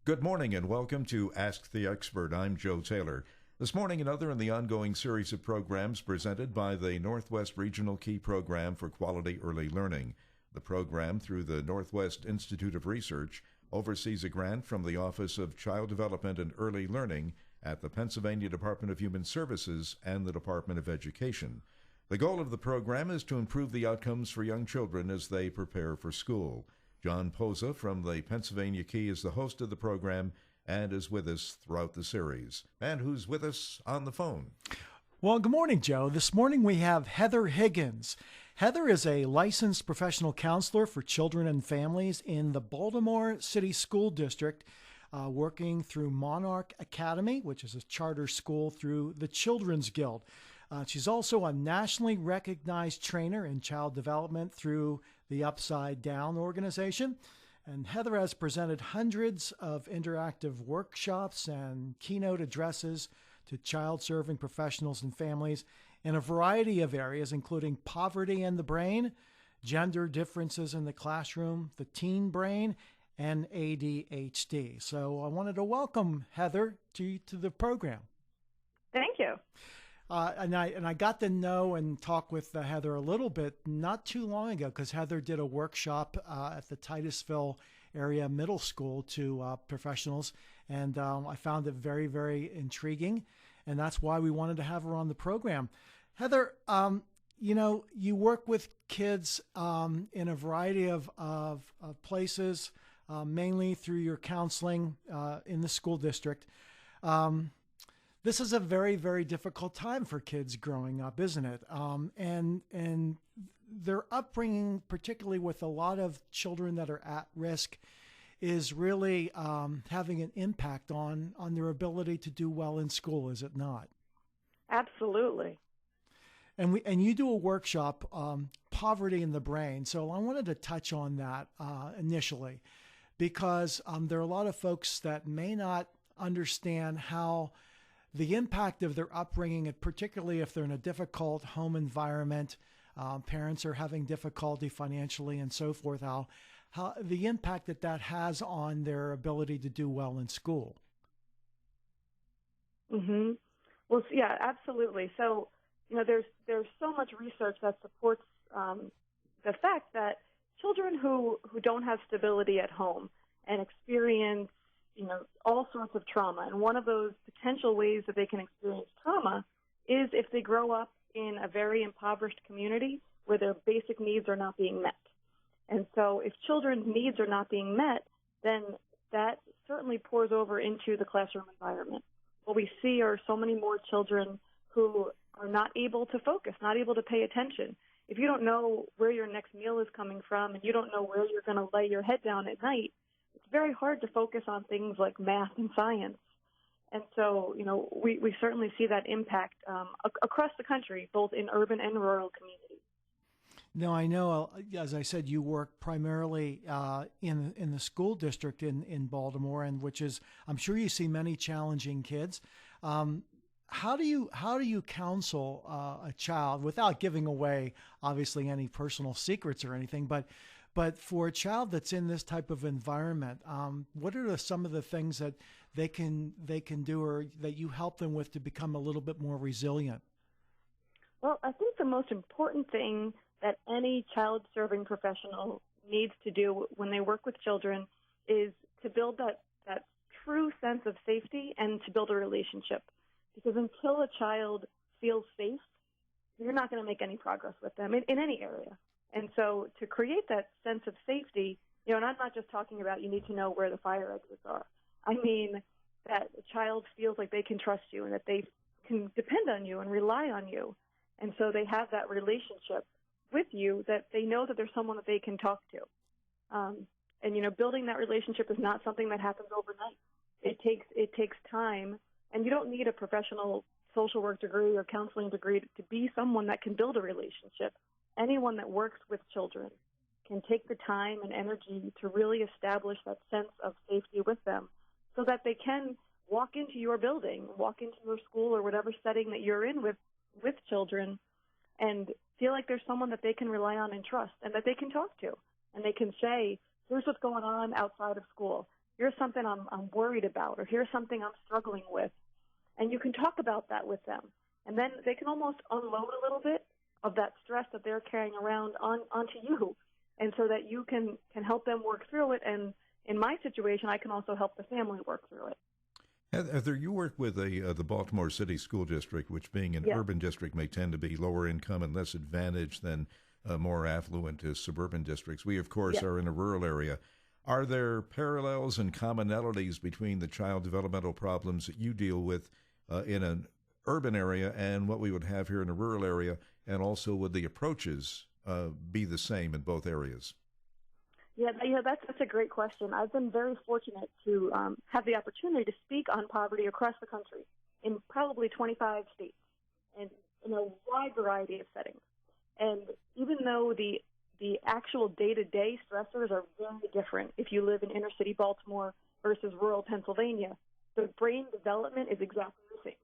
Good morning and welcome to Ask the Expert. I'm Joe Taylor. This morning, another in the ongoing series of programs presented by the Northwest Regional Key Program for Quality Early Learning. The program, through the Northwest Institute of Research, oversees a grant from the Office of Child Development and Early Learning at the Pennsylvania Department of Human Services and the Department of Education. The goal of the program is to improve the outcomes for young children as they prepare for school. John Poza from the Pennsylvania Key is the host of the program and is with us throughout the series. And who's with us on the phone? Well, good morning, Joe. This morning we have Heather Higgins. Heather is a licensed professional counselor for children and families in the Baltimore City School District, working through Monarch Academy, which is a charter school through the Children's Guild. She's also a nationally recognized trainer in child development through the Upside Down organization. And Heather has presented hundreds of interactive workshops and keynote addresses to child-serving professionals and families in a variety of areas, including poverty and the brain, gender differences in the classroom, the teen brain, and ADHD. So I wanted to welcome Heather to the program. Thank you. And I got to know and talk with Heather a little bit not too long ago, because Heather did a workshop at the Titusville area middle school to professionals, and I found it very, very intriguing, and that's why we wanted to have her on the program. Heather, you work with kids in a variety of places, mainly through your counseling in the school district. This is a very, very difficult time for kids growing up, isn't it? And their upbringing, particularly with a lot of children that are at risk, is really having an impact on their ability to do well in school, is it not? Absolutely. And you do a workshop, Poverty in the Brain. So I wanted to touch on that initially, because there are a lot of folks that may not understand how the impact of their upbringing, and particularly if they're in a difficult home environment, parents are having difficulty financially and so forth, how the impact that has on their ability to do well in school. Mm-hmm. Well, yeah, absolutely. So, there's so much research that supports the fact that children who don't have stability at home and experience all sorts of trauma. And one of those potential ways that they can experience trauma is if they grow up in a very impoverished community where their basic needs are not being met. And so if children's needs are not being met, then that certainly pours over into the classroom environment. What we see are so many more children who are not able to focus, not able to pay attention. If you don't know where your next meal is coming from and you don't know where you're going to lay your head down at night, it's very hard to focus on things like math and science. And so, we certainly see that impact across the country, both in urban and rural communities. Now, I know, as I said, you work primarily in the school district in Baltimore, and which is, I'm sure you see many challenging kids. How do you counsel a child without giving away, obviously, any personal secrets or anything, but for a child that's in this type of environment, what are some of the things that they can do, or that you help them with, to become a little bit more resilient? Well, I think the most important thing that any child-serving professional needs to do when they work with children is to build that true sense of safety and to build a relationship. Because until a child feels safe, you're not going to make any progress with them in any area. And so to create that sense of safety, and I'm not just talking about you need to know where the fire exits are. I mean that a child feels like they can trust you and that they can depend on you and rely on you. And so they have that relationship with you, that they know that there's someone that they can talk to. And building that relationship is not something that happens overnight. It takes time, and you don't need a professional social work degree or counseling degree to be someone that can build a relationship. Anyone that works with children can take the time and energy to really establish that sense of safety with them so that they can walk into your building, walk into your school or whatever setting that you're in with children and feel like there's someone that they can rely on and trust and that they can talk to. And they can say, here's what's going on outside of school. here's something I'm worried about, or here's something I'm struggling with. And you can talk about that with them. And then they can almost unload a little bit of that stress that they're carrying around onto you. And so that you can help them work through it. And in my situation, I can also help the family work through it. Heather, you work with the Baltimore City School District, which being an urban district may tend to be lower income and less advantaged than more affluent suburban districts. We, of course, are in a rural area. Are there parallels and commonalities between the child developmental problems that you deal with in an urban area and what we would have here in a rural area, and also would the approaches be the same in both areas? Yeah, that's such a great question. I've been very fortunate to have the opportunity to speak on poverty across the country in probably 25 states and in a wide variety of settings. And even though the actual day-to-day stressors are very different if you live in inner-city Baltimore versus rural Pennsylvania, the brain development is exactly the same.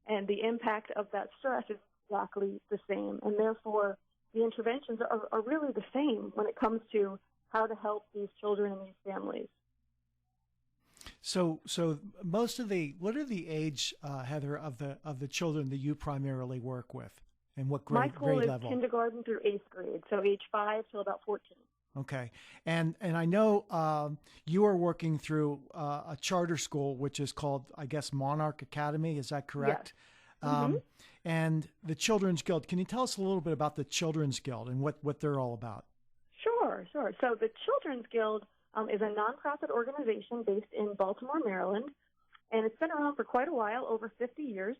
And the impact of that stress is exactly the same. And therefore, the interventions are really the same when it comes to how to help these children and these families. So what are the age, Heather, of the children that you primarily work with, and what grade level? My school is kindergarten through 8th grade, so age 5 till about 14. Okay, and I know you are working through a charter school, which is called, I guess, Monarch Academy. Is that correct? Yes. And the Children's Guild. Can you tell us a little bit about the Children's Guild and what they're all about? Sure. So the Children's Guild is a nonprofit organization based in Baltimore, Maryland, and it's been around for quite a while, over 50 years.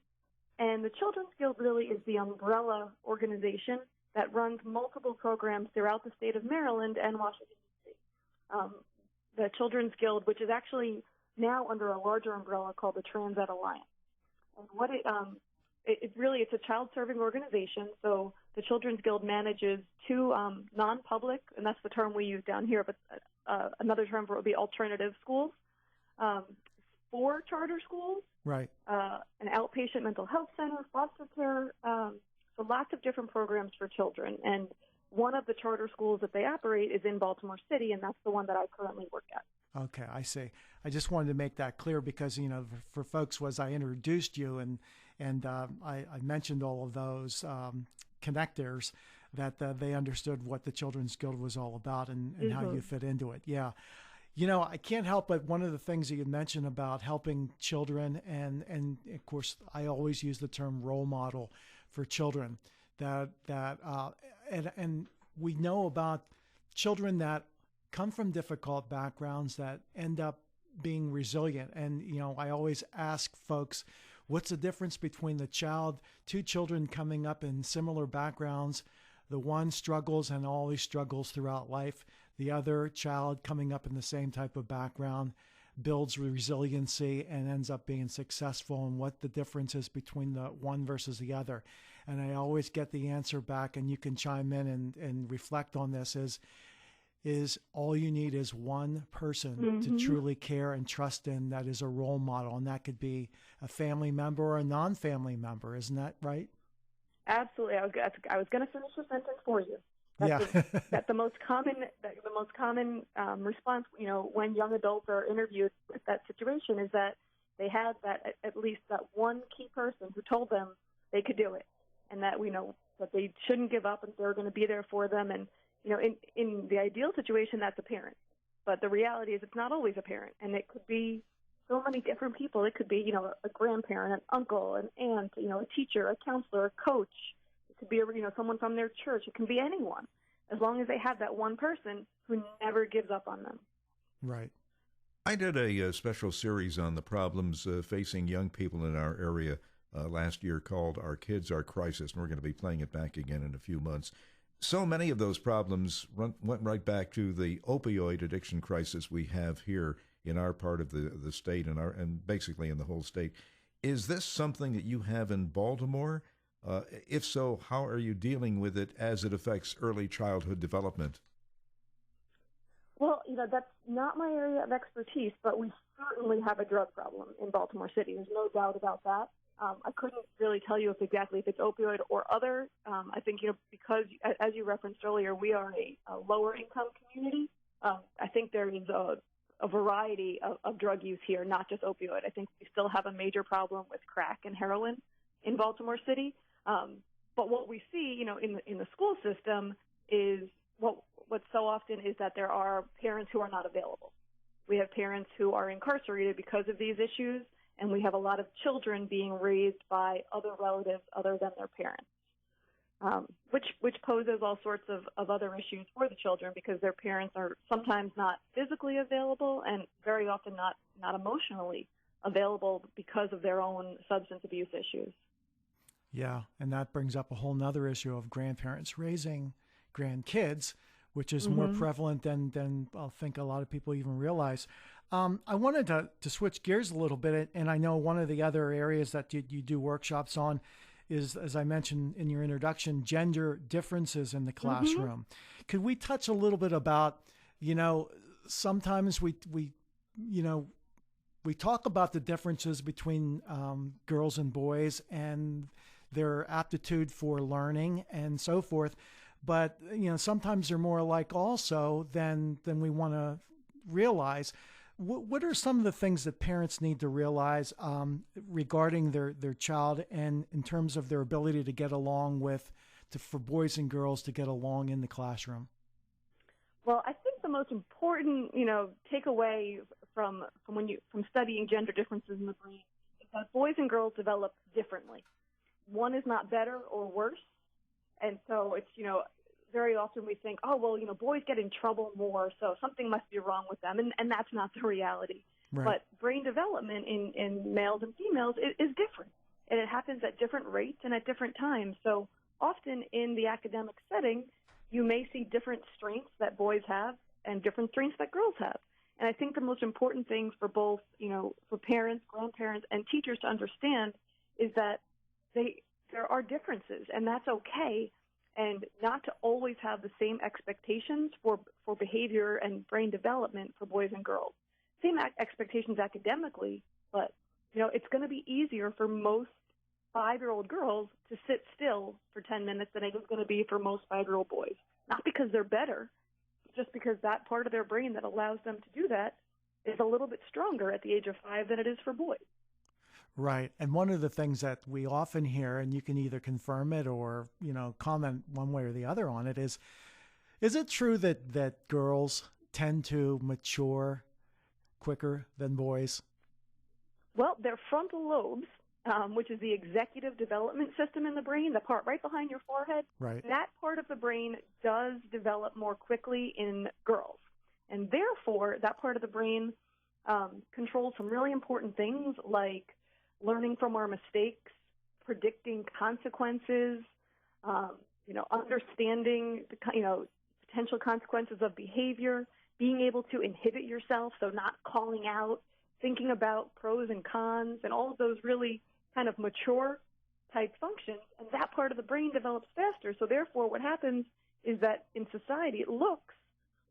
And the Children's Guild really is the umbrella organization that runs multiple programs throughout the state of Maryland and Washington, D.C. The Children's Guild, which is actually now under a larger umbrella called the Trans Ed Alliance. And what it's a child-serving organization, so the Children's Guild manages 2 non-public, and that's the term we use down here, but another term for it would be alternative schools, 4 charter schools, right? An outpatient mental health center, foster care, so lots of different programs for children. And one of the charter schools that they operate is in Baltimore City, and that's the one that I currently work at. Okay, I see. I just wanted to make that clear because, for folks, as I introduced you and I mentioned all of those connectors, that they understood what the Children's Guild was all about and how you fit into it. Yeah. I can't help but one of the things that you mentioned about helping children, and of course, I always use the term role model for children, and we know about children that come from difficult backgrounds that end up being resilient. And, I always ask folks, what's the difference between 2 children coming up in similar backgrounds? The one struggles and always struggles throughout life. The other child coming up in the same type of background builds resiliency and ends up being successful, and what the difference is between the one versus the other. And I always get the answer back, and you can chime in and reflect on this, is all you need is one person to truly care and trust in that is a role model, and that could be a family member or a non-family member. Isn't that right? Absolutely. I was going to finish the sentence for you. That's the most common response, when young adults are interviewed with that situation, is that they had at least that one key person who told them they could do it, and that that they shouldn't give up and they're going to be there for them. And in the ideal situation, that's a parent, but the reality is it's not always a parent, and it could be so many different people. It could be a grandparent, an uncle, an aunt, a teacher, a counselor, a coach. It could be someone from their church. It can be anyone, as long as they have that one person who never gives up on them. Right. I did a special series on the problems facing young people in our area last year called Our Kids, Our Crisis, and we're going to be playing it back again in a few months. So many of those problems went right back to the opioid addiction crisis we have here in our part of the state and basically in the whole state. Is this something that you have in Baltimore? If so, how are you dealing with it as it affects early childhood development? Well, that's not my area of expertise, but we certainly have a drug problem in Baltimore City. There's no doubt about that. I couldn't really tell you if it's opioid or other. I think, because, as you referenced earlier, we are a lower income community. I think there is a a variety of drug use here, not just opioid. I think we still have a major problem with crack and heroin in Baltimore City. But what we see, in the school system is what so often is that there are parents who are not available. We have parents who are incarcerated because of these issues, and we have a lot of children being raised by other relatives other than their parents, which poses all sorts of other issues for the children because their parents are sometimes not physically available and very often not emotionally available because of their own substance abuse issues. Yeah, and that brings up a whole nother issue of grandparents raising grandkids, which is more prevalent than I think a lot of people even realize. I wanted to switch gears a little bit, and I know one of the other areas that you do workshops on is, as I mentioned in your introduction, gender differences in the classroom. Could we touch a little bit about, sometimes we talk about the differences between girls and boys and their aptitude for learning and so forth. But, sometimes they're more alike also than we want to realize. What are some of the things that parents need to realize regarding their child and in terms of their ability to get along for boys and girls to get along in the classroom? Well, I think the most important, takeaway from studying gender differences in the brain is that boys and girls develop differently. One is not better or worse. And so it's, very often we think, oh, well, boys get in trouble more, so something must be wrong with them. And that's not the reality. Right. But brain development in males and females is different. And it happens at different rates and at different times. So often in the academic setting, you may see different strengths that boys have and different strengths that girls have. And I think the most important thing for both, for parents, grandparents, and teachers to understand is that there are differences, and that's okay, and not to always have the same expectations for behavior and brain development for boys and girls. Same expectations academically, but, it's going to be easier for most 5-year-old girls to sit still for 10 minutes than it is going to be for most 5-year-old boys. Not because they're better, just because that part of their brain that allows them to do that is a little bit stronger at the age of 5 than it is for boys. Right. And one of the things that we often hear, and you can either confirm it or, comment one way or the other on it, is it true that girls tend to mature quicker than boys? Well, their frontal lobes, which is the executive development system in the brain, the part right behind your forehead, right. That part of the brain does develop more quickly in girls. And therefore, that part of the brain controls some really important things like learning from our mistakes, predicting consequences, understanding potential consequences of behavior, being able to inhibit yourself, so not calling out, thinking about pros and cons, and all of those really kind of mature type functions. And that part of the brain develops faster. So therefore, what happens is that in society, it looks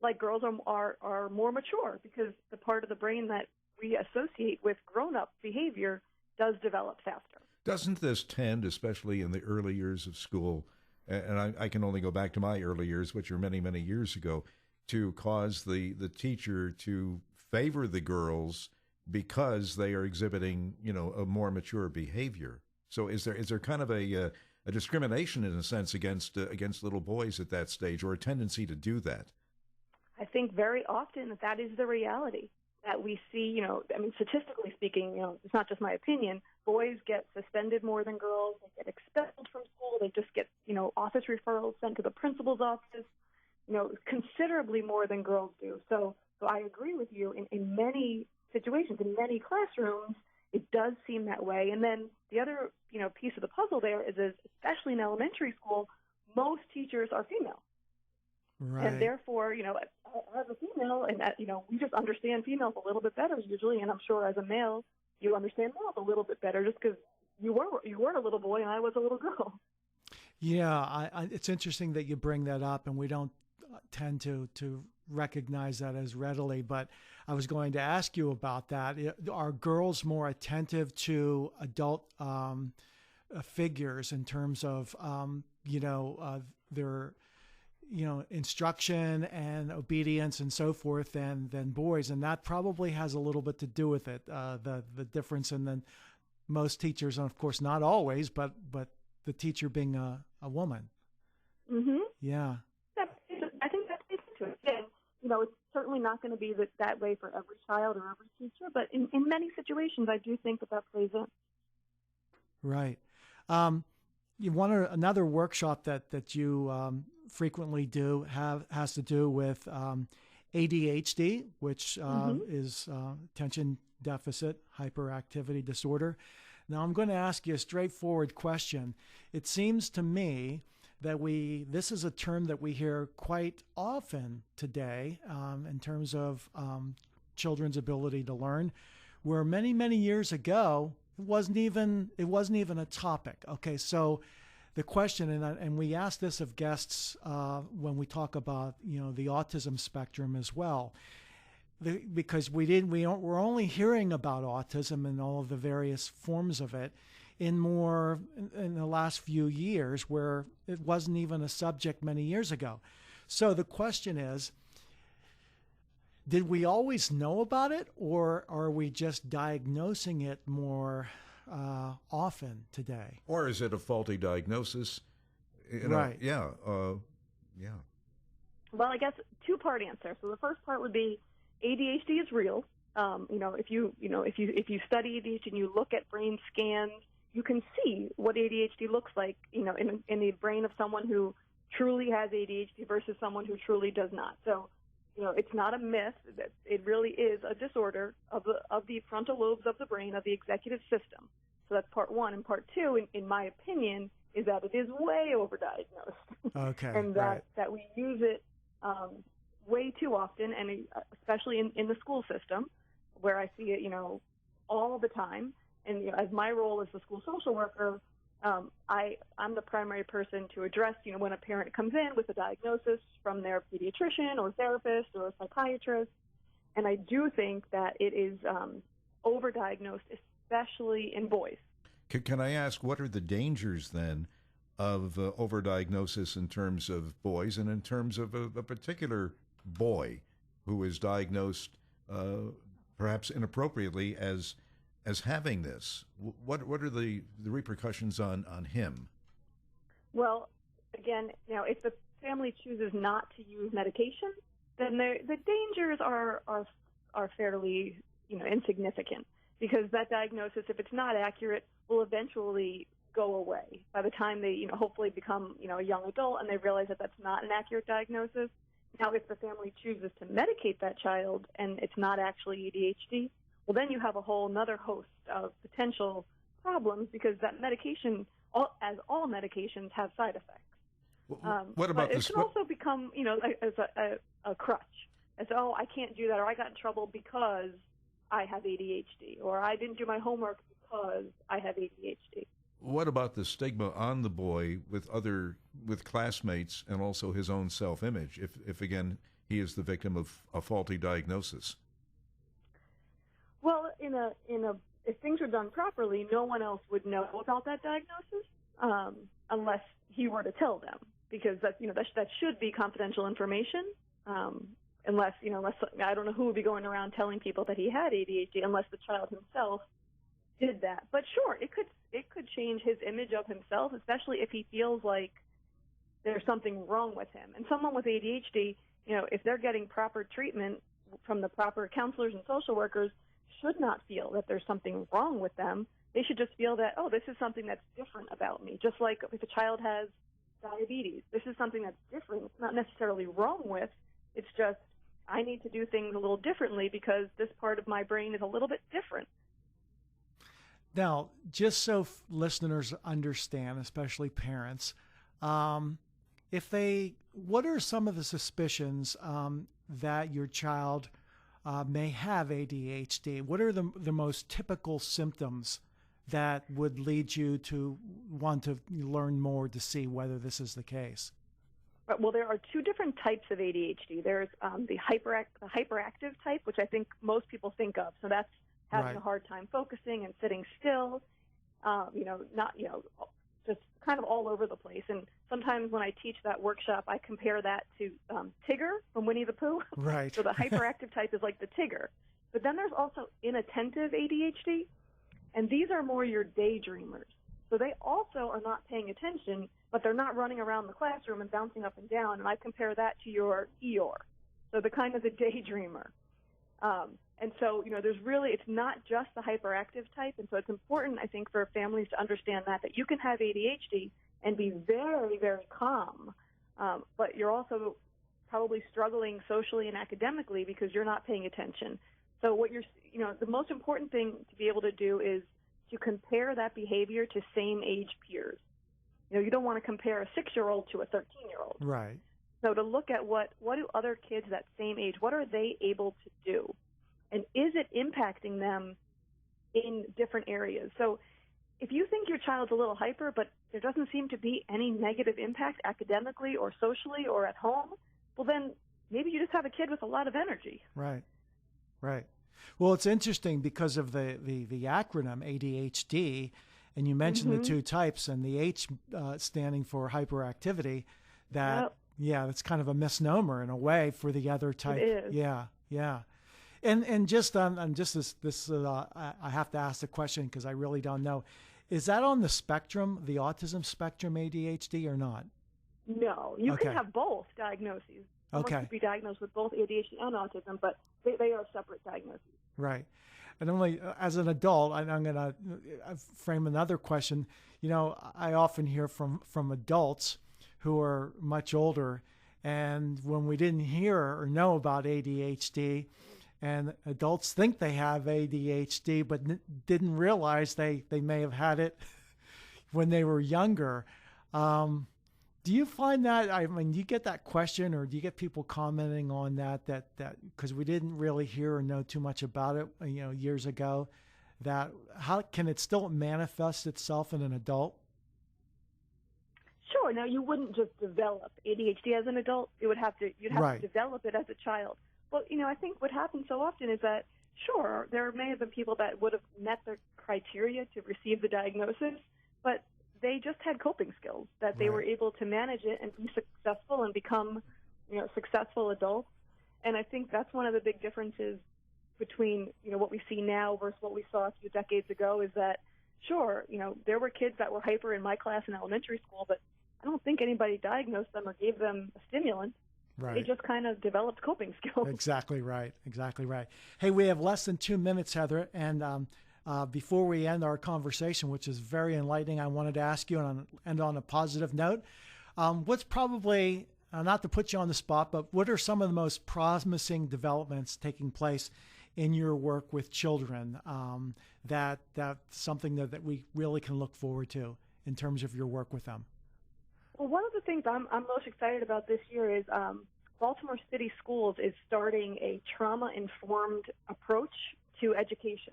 like girls are more mature because the part of the brain that we associate with grown-up behavior does develop faster. Doesn't this tend, especially in the early years of school, and I can only go back to my early years, which are many, many years ago, to cause the teacher to favor the girls because they are exhibiting, a more mature behavior? So is there kind of a discrimination in a sense against little boys at that stage, or a tendency to do that? I think very often that is the reality. That we see, statistically speaking, it's not just my opinion, boys get suspended more than girls, they get expelled from school, they just get, office referrals sent to the principal's office, considerably more than girls do. So I agree with you, in many situations, in many classrooms, it does seem that way. And then the other, piece of the puzzle there is especially in elementary school, most teachers are female. Right. And therefore, as a female, and we just understand females a little bit better usually, and I'm sure as a male, you understand males a little bit better just because you were a little boy and I was a little girl. Yeah, it's interesting that you bring that up, and we don't tend to recognize that as readily. But I was going to ask you about that. Are girls more attentive to adult figures in terms of, their instruction and obedience and so forth than boys, and that probably has a little bit to do with it. The difference in the most teachers, and of course not always, but the teacher being a woman. Mm-hmm. Yeah. I think that fits into it. Again, it's certainly not going to be that way for every child or every teacher, but in many situations, I do think that plays in. Right. Another workshop that you frequently do has to do with ADHD, which is attention deficit hyperactivity disorder. Now, I'm going to ask you a straightforward question. It seems to me that this is a term that we hear quite often today in terms of children's ability to learn, where many, many years ago, it wasn't even a topic. Okay, so the question, and we ask this of guests when we talk about the autism spectrum as well, because we're only hearing about autism and all of the various forms of it in the last few years, where it wasn't even a subject many years ago. So the question is, did we always know about it, or are we just diagnosing it more often today? Or is it a faulty diagnosis? Right. Yeah. Yeah. Well, I guess two-part answer. So the first part would be ADHD is real. If you study ADHD and you look at brain scans, you can see what ADHD looks like, in the brain of someone who truly has ADHD versus someone who truly does not. So, it's not a myth. That it really is a disorder of the frontal lobes of the brain, of the executive system. So that's part one. And part two, in my opinion, is that it is way overdiagnosed. Okay. And that we use it way too often, and especially in the school system, where I see it, all the time. And as my role as the school social worker, I'm the primary person to address, when a parent comes in with a diagnosis from their pediatrician or therapist or a psychiatrist. And I do think that it is overdiagnosed, especially in boys. Can I ask, what are the dangers then of overdiagnosis in terms of boys and in terms of a particular boy who is diagnosed perhaps inappropriately as having this? What are the repercussions on him? Well, again, if the family chooses not to use medication, then the dangers are fairly insignificant, because that diagnosis, if it's not accurate, will eventually go away by the time they hopefully become a young adult and they realize that that's not an accurate diagnosis. Now, if the family chooses to medicate that child and it's not actually ADHD, well, then you have a whole other host of potential problems, because that medication, as all medications, have side effects. What about this? It can also become, as a crutch. As, I can't do that, or I got in trouble because I have ADHD, or I didn't do my homework because I have ADHD. What about the stigma on the boy with classmates and also his own self-image, if again he is the victim of a faulty diagnosis? Well, if things are done properly, no one else would know about that diagnosis unless he were to tell them, because that should be confidential information. Unless I don't know who would be going around telling people that he had ADHD, unless the child himself did that. But sure, it could change his image of himself, especially if he feels like there's something wrong with him. And someone with ADHD, if they're getting proper treatment from the proper counselors and social workers, should not feel that there's something wrong with them. They should just feel that, this is something that's different about me. Just like if a child has diabetes, this is something that's different. It's not necessarily wrong with. It's just I need to do things a little differently because this part of my brain is a little bit different. Now, just so listeners understand, especially parents, what are some of the suspicions that your child may have ADHD? What are the most typical symptoms that would lead you to want to learn more to see whether this is the case? Well, there are two different types of ADHD. There's the hyperactive type, which I think most people think of. So that's having a hard time focusing and sitting still, just kind of all over the place. And sometimes when I teach that workshop, I compare that to Tigger from Winnie the Pooh. Right. So the hyperactive type is like the Tigger. But then there's also inattentive ADHD, and these are more your daydreamers. So they also are not paying attention, but they're not running around the classroom and bouncing up and down. And I compare that to your Eeyore, so the kind of the daydreamer. And so, there's really, it's not just the hyperactive type. And so it's important, I think, for families to understand that you can have ADHD and be very, very calm, but you're also probably struggling socially and academically because you're not paying attention. So the most important thing to be able to do is to compare that behavior to same age peers. You don't want to compare a 6-year-old to a 13-year-old. Right. So to look at what do other kids that same age, what are they able to do? And is it impacting them in different areas? So if you think your child's a little hyper, but there doesn't seem to be any negative impact academically or socially or at home, well, then maybe you just have a kid with a lot of energy. Right. Right. Well, it's interesting because of the acronym ADHD, and you mentioned the two types, and the H standing for hyperactivity. That's kind of a misnomer in a way for the other type. It is. Yeah. And just on just this I have to ask the question because I really don't know. Is that on the spectrum, the autism spectrum, ADHD, or not? No, you can have both diagnoses. Someone could be diagnosed with both ADHD and autism, but they are separate diagnoses. Right. And only as an adult, I'm going to frame another question. I often hear from adults who are much older, and when we didn't hear or know about ADHD, and adults think they have ADHD, but didn't realize they may have had it when they were younger. Do you find that, do you get that question, or do you get people commenting on that because we didn't really hear or know too much about it, years ago, that how can it still manifest itself in an adult? Sure. Now, you wouldn't just develop ADHD as an adult. You'd have to develop it as a child. Well, I think what happens so often is that, sure, there may have been people that would have met the criteria to receive the diagnosis, but they just had coping skills, that they were able to manage it and be successful and become, successful adults. And I think that's one of the big differences between, what we see now versus what we saw a few decades ago is that, sure, there were kids that were hyper in my class in elementary school, but I don't think anybody diagnosed them or gave them a stimulant. Right. They just kind of developed coping skills. Exactly right. Hey, we have less than 2 minutes, Heather, and before we end our conversation, which is very enlightening, I wanted to ask you, and end on a positive note, what's probably, not to put you on the spot, but what are some of the most promising developments taking place in your work with children, that's something that we really can look forward to in terms of your work with them? Well, one of the things I'm most excited about this year is Baltimore City Schools is starting a trauma-informed approach to education.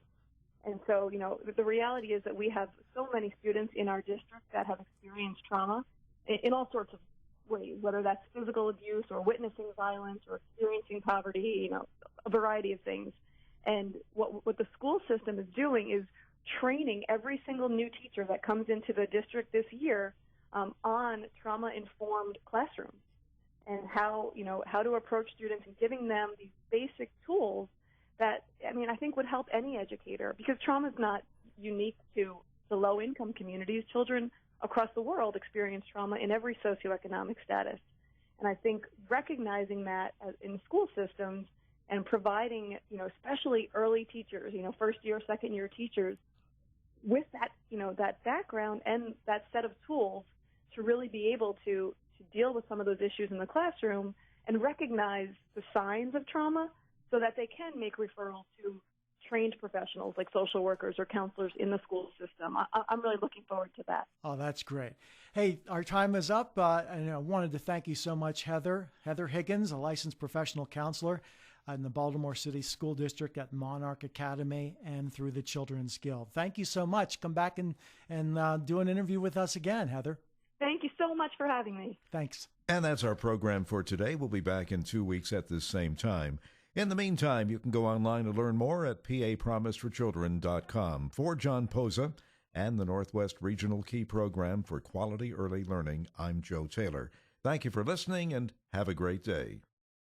And so, the reality is that we have so many students in our district that have experienced trauma in all sorts of ways, whether that's physical abuse or witnessing violence or experiencing poverty, a variety of things. And what the school system is doing is training every single new teacher that comes into the district this year on trauma-informed classrooms and how to approach students and giving them these basic tools that, I think would help any educator, because trauma is not unique to the low-income communities. Children across the world experience trauma in every socioeconomic status. And I think recognizing that in school systems and providing, especially early teachers, first-year, second-year teachers, with that, that background and that set of tools to really be able to deal with some of those issues in the classroom and recognize the signs of trauma so that they can make referrals to trained professionals like social workers or counselors in the school system. I'm really looking forward to that. Oh, that's great. Hey, our time is up. And I wanted to thank you so much, Heather Higgins, a licensed professional counselor in the Baltimore City School District at Monarch Academy and through the Children's Guild. Thank you so much. Come back and do an interview with us again, Heather. Thank you so much for having me. Thanks. And that's our program for today. We'll be back in 2 weeks at this same time. In the meantime, you can go online to learn more at papromiseforchildren.com. For John Posa, and the Northwest Regional Key Program for Quality Early Learning. I'm Joe Taylor. Thank you for listening and have a great day.